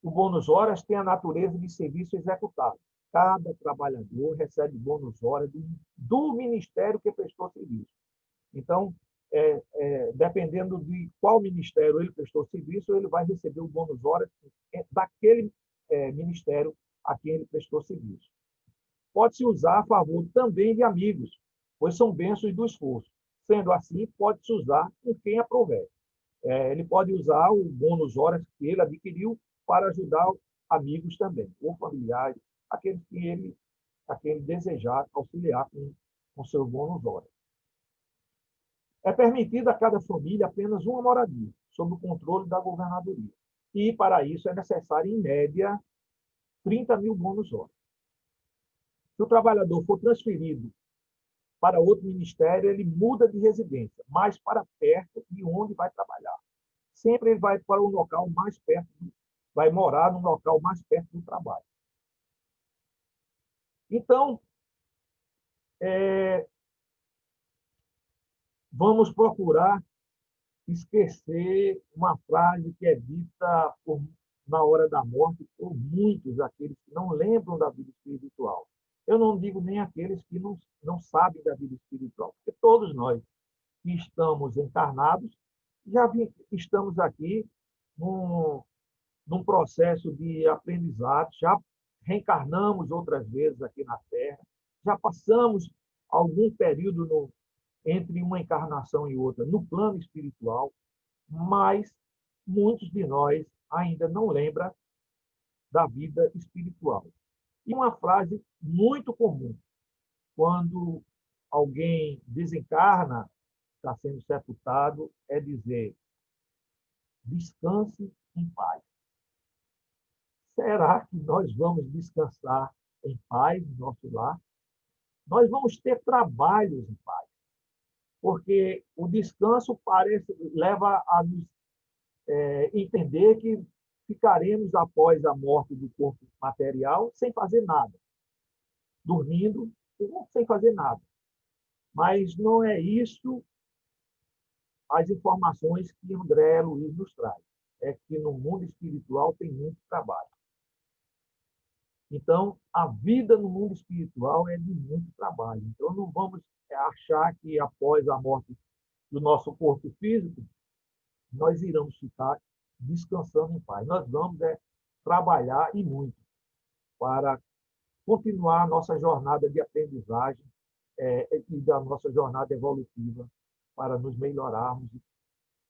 O bônus horas tem a natureza de serviço executado. Cada trabalhador recebe bônus horas do ministério que prestou serviço. Então, dependendo de qual ministério ele prestou serviço, ele vai receber o bônus horas daquele ministério a quem ele prestou serviço. Pode-se usar a favor também de amigos, pois são bênçãos do esforço. Sendo assim, pode-se usar com quem aprouver. Ele pode usar o bônus horas que ele adquiriu para ajudar amigos também, ou familiares, aqueles a quem ele desejar auxiliar com seu bônus horas. É permitido a cada família apenas uma moradia, sob o controle da governadoria. E, para isso, é necessário, em média, 30 mil bônus horas. Se o trabalhador for transferido para outro ministério, ele muda de residência, mais para perto de onde vai trabalhar. Sempre ele vai para um local mais perto, vai morar num local mais perto do trabalho. Então, vamos procurar esquecer uma frase que é dita na hora da morte por muitos aqueles que não lembram da vida espiritual. Eu não digo nem aqueles que não sabem da vida espiritual, porque todos nós que estamos encarnados já estamos aqui num processo de aprendizado, já reencarnamos outras vezes aqui na Terra, já passamos algum período entre uma encarnação e outra no plano espiritual, mas muitos de nós ainda não lembram da vida espiritual. E uma frase muito comum, quando alguém desencarna, está sendo sepultado, é dizer: descanse em paz. Será que nós vamos descansar em paz no nosso lar? Nós vamos ter trabalhos em paz, porque o descanso leva a nos entender que ficaremos após a morte do corpo material sem fazer nada, dormindo sem fazer nada. Mas não é isso as informações que André Luiz nos traz. É que no mundo espiritual tem muito trabalho. Então, a vida no mundo espiritual é de muito trabalho. Então, não vamos achar que após a morte do nosso corpo físico, nós iremos ficar descansando em paz. Nós vamos trabalhar e muito para continuar a nossa jornada de aprendizagem e da nossa jornada evolutiva para nos melhorarmos e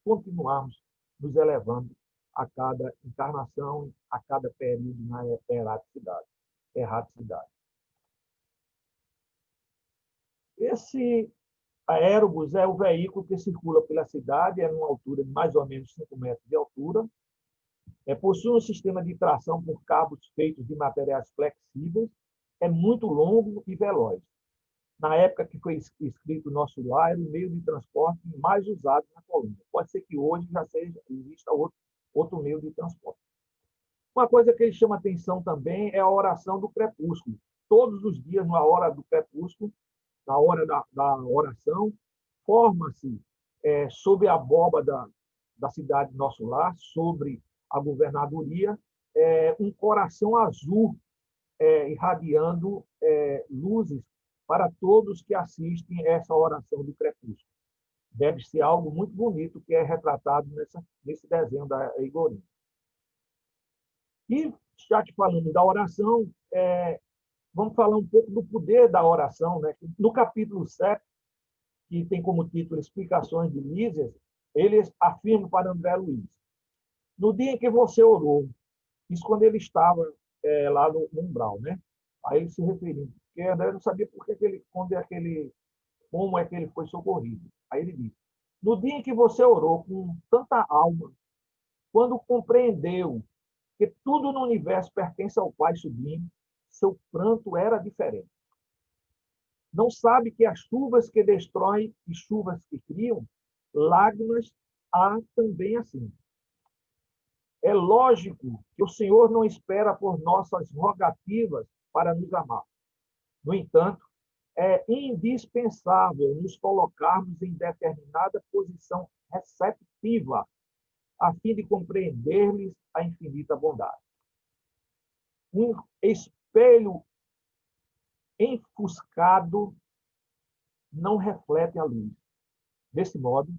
continuarmos nos elevando a cada encarnação, a cada período na erraticidade. Esse aérobus é o veículo que circula pela cidade, numa altura de mais ou menos 5 metros de altura, possui um sistema de tração por cabos feitos de materiais flexíveis, é muito longo e veloz. Na época que foi escrito o nosso lar, era o meio de transporte mais usado na colônia. Pode ser que hoje já exista outro meio de transporte. Uma coisa que ele chama atenção também é a oração do crepúsculo. Todos os dias, na hora do crepúsculo, na hora da oração, forma-se sobre a abóbada da cidade Nosso Lar, sobre a governadoria, um coração azul irradiando luzes para todos que assistem essa oração do crepúsculo. Deve ser algo muito bonito que é retratado nesse desenho da Igorinha. E, já que falando da oração, vamos falar um pouco do poder da oração. Né? No capítulo 7, que tem como título Explicações de Lísias, ele afirma para André Luiz: no dia em que você orou, isso quando ele estava lá no umbral, né? Aí ele se referindo, porque André não sabia como é que ele foi socorrido. Aí ele diz: no dia em que você orou com tanta alma, quando compreendeu que tudo no universo pertence ao Pai Sublime, seu pranto era diferente. Não sabe que as chuvas que destroem e chuvas que criam, lágrimas há também assim. É lógico que o Senhor não espera por nossas rogativas para nos amar. No entanto, é indispensável nos colocarmos em determinada posição receptiva, a fim de compreender-lhes a infinita bondade. Um espelho enfuscado não reflete a luz. Desse modo,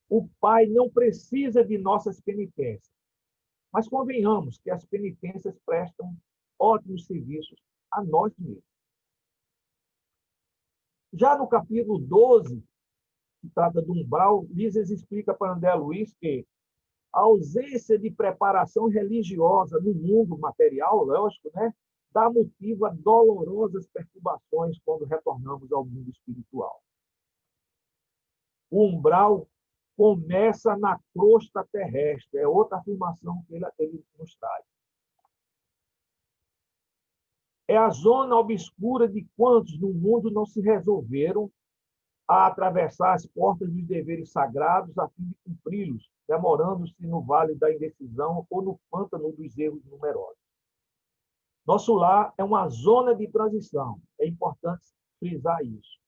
o Pai não precisa de nossas penitências, mas convenhamos que as penitências prestam ótimos serviços a nós mesmos. Já no capítulo 12, que trata do umbral, Mises explica para André Luiz que a ausência de preparação religiosa no mundo material, lógico, né, dá motivo a dolorosas perturbações quando retornamos ao mundo espiritual. O umbral começa na crosta terrestre, é outra afirmação que ele nos traz. É a zona obscura de quantos no mundo não se resolveram a atravessar as portas dos deveres sagrados a fim de cumpri-los, demorando-se no vale da indecisão ou no pântano dos erros numerosos. Nosso lar é uma zona de transição, é importante frisar isso.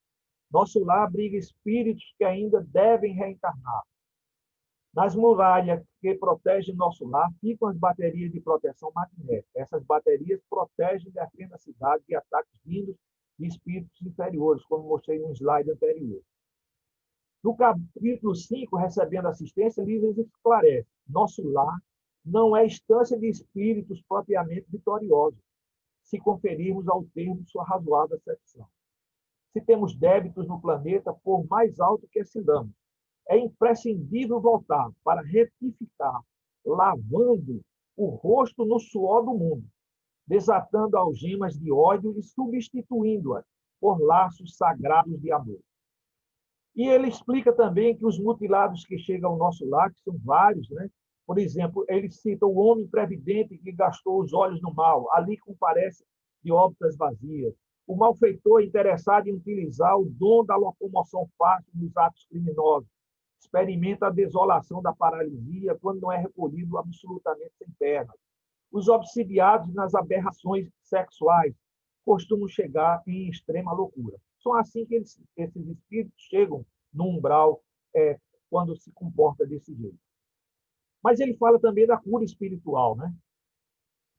Nosso lar abriga espíritos que ainda devem reencarnar. Nas muralhas que protegem nosso lar ficam as baterias de proteção magnética. Essas baterias protegem e defendem a cidade de ataques vindos de espíritos inferiores, como mostrei no slide anterior. No capítulo 5, recebendo assistência, Mises esclarece: nosso lar não é instância de espíritos propriamente vitoriosos, se conferirmos ao termo sua razoável acepção. Se temos débitos no planeta, por mais alto que ascendamos, é imprescindível voltar para retificar, lavando o rosto no suor do mundo, desatando algemas de ódio e substituindo-as por laços sagrados de amor. E ele explica também que os mutilados que chegam ao nosso lar, que são vários, né? Por exemplo, ele cita o homem previdente que gastou os olhos no mal, ali comparece de órbitas vazias. O malfeitor interessado em utilizar o dom da locomoção fácil nos atos criminosos experimenta a desolação da paralisia quando não é recolhido absolutamente sem pernas. Os obsidiados nas aberrações sexuais costumam chegar em extrema loucura. São assim que esses espíritos chegam no umbral quando se comporta desse jeito. Mas ele fala também da cura espiritual, né?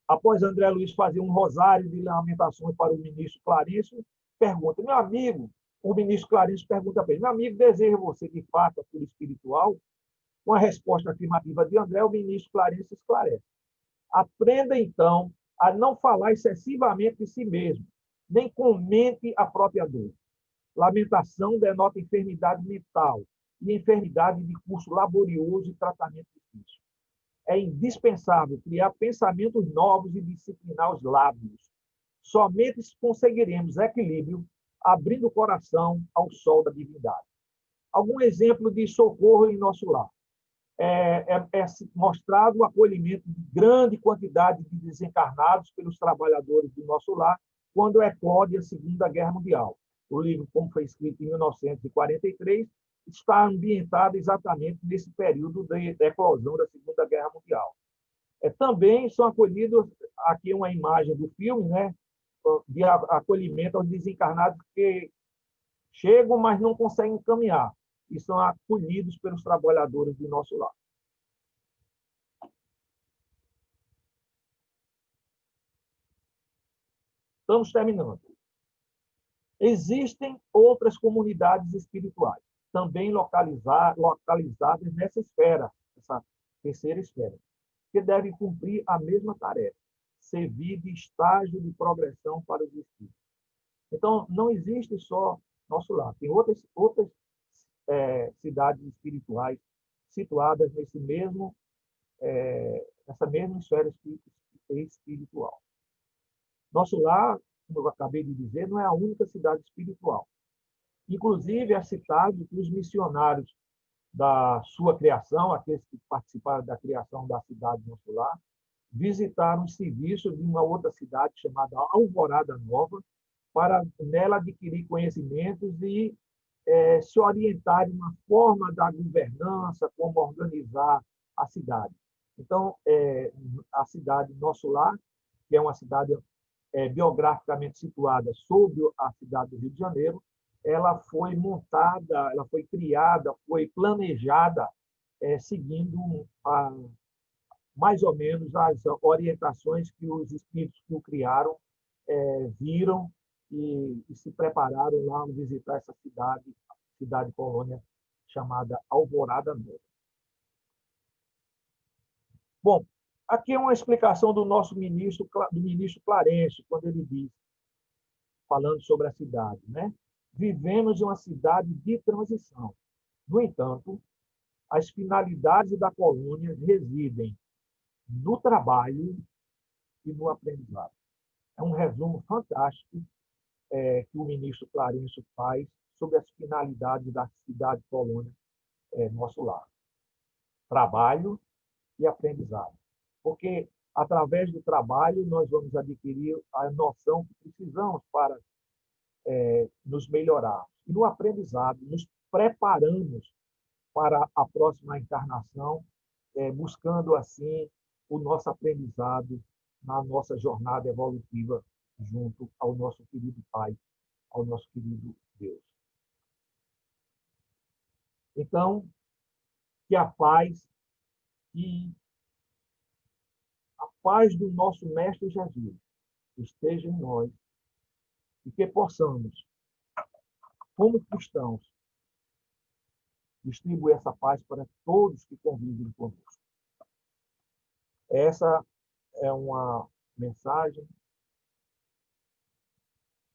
Após André Luiz fazer um rosário de lamentações para o ministro Clarencio, pergunta: meu amigo, o ministro Clarencio pergunta para ele: meu amigo, deseja você de fato a cura espiritual? Com a resposta afirmativa de André, o ministro Clarencio esclarece: aprenda então a não falar excessivamente de si mesmo, nem comente a própria dor. Lamentação denota enfermidade mental e enfermidade de curso laborioso e tratamento difícil. É indispensável criar pensamentos novos e disciplinar os lábios. Somente conseguiremos equilíbrio abrindo o coração ao sol da divindade. Algum exemplo de socorro em nosso lar? É mostrado o acolhimento de grande quantidade de desencarnados pelos trabalhadores do nosso lar quando eclode a Segunda Guerra Mundial. O livro, como foi escrito em 1943, está ambientado exatamente nesse período da eclosão da Segunda Guerra Mundial. Também são acolhidos, aqui uma imagem do filme, né, de acolhimento aos desencarnados que chegam, mas não conseguem caminhar, e são acolhidos pelos trabalhadores do nosso lar. Estamos terminando. Existem outras comunidades espirituais, também localizadas nessa esfera, essa terceira esfera, que devem cumprir a mesma tarefa, servir de estágio de progressão para os espíritos. Então, não existe só nosso lar, tem outras cidades espirituais situadas nessa mesma esfera espiritual. Nosso lar, como eu acabei de dizer, não é a única cidade espiritual. Inclusive, é citado que os missionários da sua criação, aqueles que participaram da criação da cidade Nosso Lar, visitaram os serviços de uma outra cidade chamada Alvorada Nova, para nela adquirir conhecimentos e se orientarem na forma da governança, como organizar a cidade. Então, a cidade Nosso Lar, que é uma cidade biograficamente situada sobre a cidade do Rio de Janeiro, ela foi montada, ela foi criada, foi planejada seguindo mais ou menos as orientações que os espíritos que o criaram viram e se prepararam lá a visitar essa cidade colônia chamada Alvorada Nova. Bom, aqui é uma explicação do nosso ministro Clarencio, quando ele diz, falando sobre a cidade, né? Vivemos em uma cidade de transição. No entanto, as finalidades da colônia residem no trabalho e no aprendizado. É um resumo fantástico que o ministro Clarencio faz sobre as finalidades da cidade colônia nosso lar. Trabalho e aprendizado. Porque, através do trabalho, nós vamos adquirir a noção que precisamos para nos melhorar. E no aprendizado, nos preparamos para a próxima encarnação, buscando, assim, o nosso aprendizado na nossa jornada evolutiva junto ao nosso querido Pai, ao nosso querido Deus. Então, que a paz do nosso Mestre Jesus esteja em nós e que possamos, como cristãos, distribuir essa paz para todos que convivem conosco. Essa é uma mensagem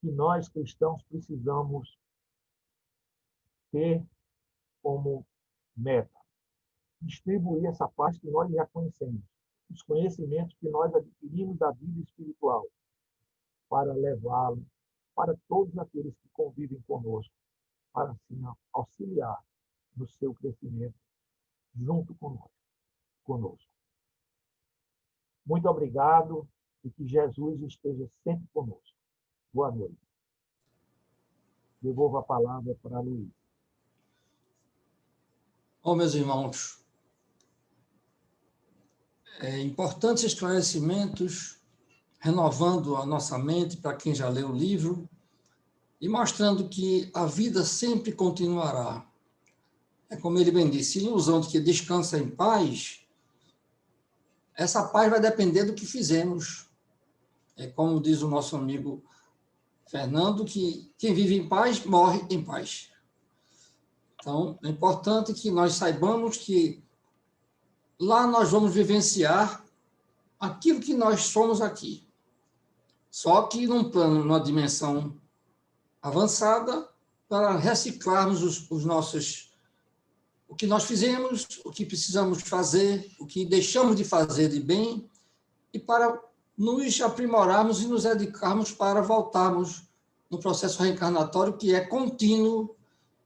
que nós, cristãos, precisamos ter como meta. Distribuir essa paz que nós já conhecemos, os conhecimentos que nós adquirimos da vida espiritual, para levá-lo para todos aqueles que convivem conosco, para assim auxiliar no seu crescimento junto conosco. Muito obrigado e que Jesus esteja sempre conosco. Boa noite. Devolvo a palavra para Luiz. Meus irmãos, importantes esclarecimentos, renovando a nossa mente para quem já leu o livro e mostrando que a vida sempre continuará. É como ele bem disse, ilusão de que descansa em paz, essa paz vai depender do que fizemos. É como diz o nosso amigo Fernando, que quem vive em paz, morre em paz. Então, é importante que nós saibamos que lá nós vamos vivenciar aquilo que nós somos aqui. Só que num plano, numa dimensão avançada, para reciclarmos o que nós fizemos, o que precisamos fazer, o que deixamos de fazer de bem, e para nos aprimorarmos e nos dedicarmos para voltarmos no processo reencarnatório que é contínuo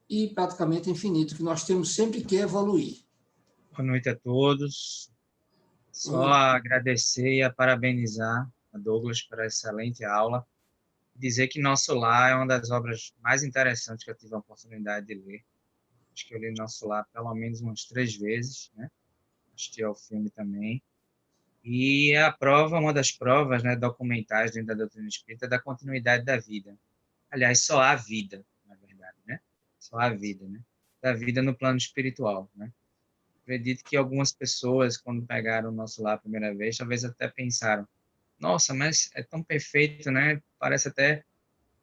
e praticamente infinito, que nós temos sempre que evoluir. Boa noite a todos. Só agradecer e parabenizar a Douglas por essa excelente aula. Dizer que Nosso Lar é uma das obras mais interessantes que eu tive a oportunidade de ler. Acho que eu li Nosso Lar pelo menos umas 3 vezes, né? Assisti ao filme também. E é uma das provas, né, documentais dentro da doutrina espírita da continuidade da vida. Aliás, só há vida, na verdade, né? Só há vida, né? Da vida no plano espiritual, né? Acredito que algumas pessoas, quando pegaram o Nosso Lar a primeira vez, talvez até pensaram, nossa, mas é tão perfeito, né? Parece até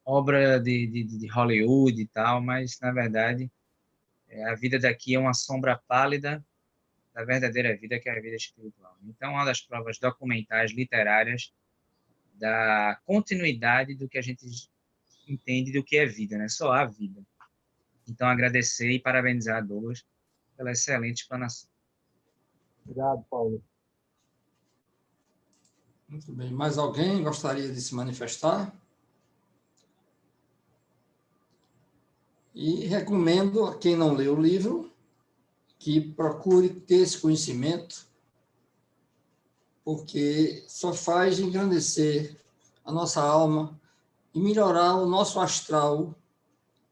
obra de Hollywood e tal, mas, na verdade, a vida daqui é uma sombra pálida da verdadeira vida, que é a vida espiritual. Então, uma das provas documentais, literárias, da continuidade do que a gente entende do que é vida, né? Só há vida. Então, agradecer e parabenizar a Douglas pela excelente explanação. Obrigado, Paulo. Muito bem. Mais alguém gostaria de se manifestar? E recomendo a quem não leu o livro que procure ter esse conhecimento, porque só faz engrandecer a nossa alma e melhorar o nosso astral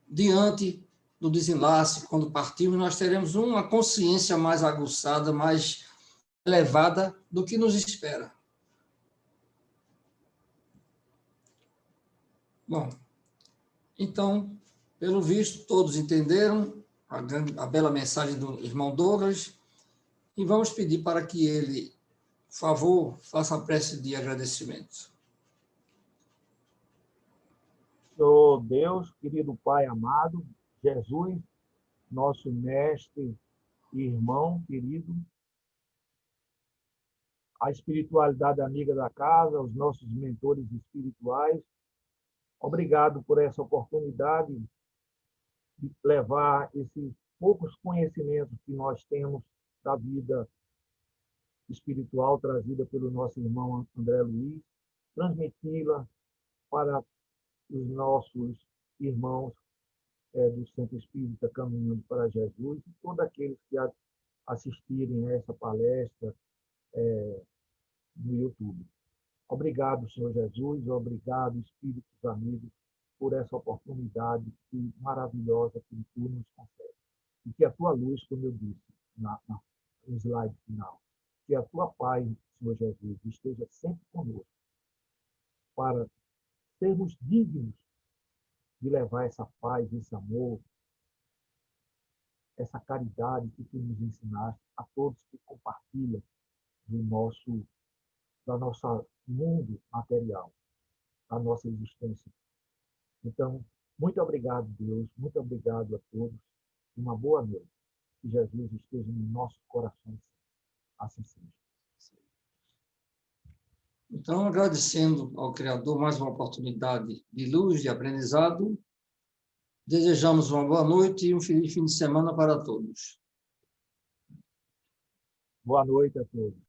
diante do desenlace. Quando partirmos, nós teremos uma consciência mais aguçada, mais elevada do que nos espera. Bom, então, pelo visto, todos entenderam a bela mensagem do irmão Douglas e vamos pedir para que ele, por favor, faça a prece de agradecimento. Senhor Deus, querido Pai amado, Jesus, nosso mestre e irmão querido, a espiritualidade amiga da casa, os nossos mentores espirituais, obrigado por essa oportunidade de levar esses poucos conhecimentos que nós temos da vida espiritual trazida pelo nosso irmão André Luiz, transmiti-la para os nossos irmãos do Centro Espírita Caminhando para Jesus e todos aqueles que assistirem a essa palestra no YouTube. Obrigado, Senhor Jesus, obrigado, Espíritos amigos, por essa oportunidade maravilhosa que Tu nos concede. E que a Tua luz, como eu disse no slide final, que a Tua paz, Senhor Jesus, esteja sempre conosco, para sermos dignos de levar essa paz, esse amor, essa caridade que Tu nos ensinaste a todos que compartilham do nosso mundo material, da nossa existência. Então, muito obrigado, Deus, muito obrigado a todos, e uma boa noite. Que Jesus esteja nos nossos corações, assim seja. Então, agradecendo ao Criador mais uma oportunidade de luz, de aprendizado, desejamos uma boa noite e um feliz fim de semana para todos. Boa noite a todos.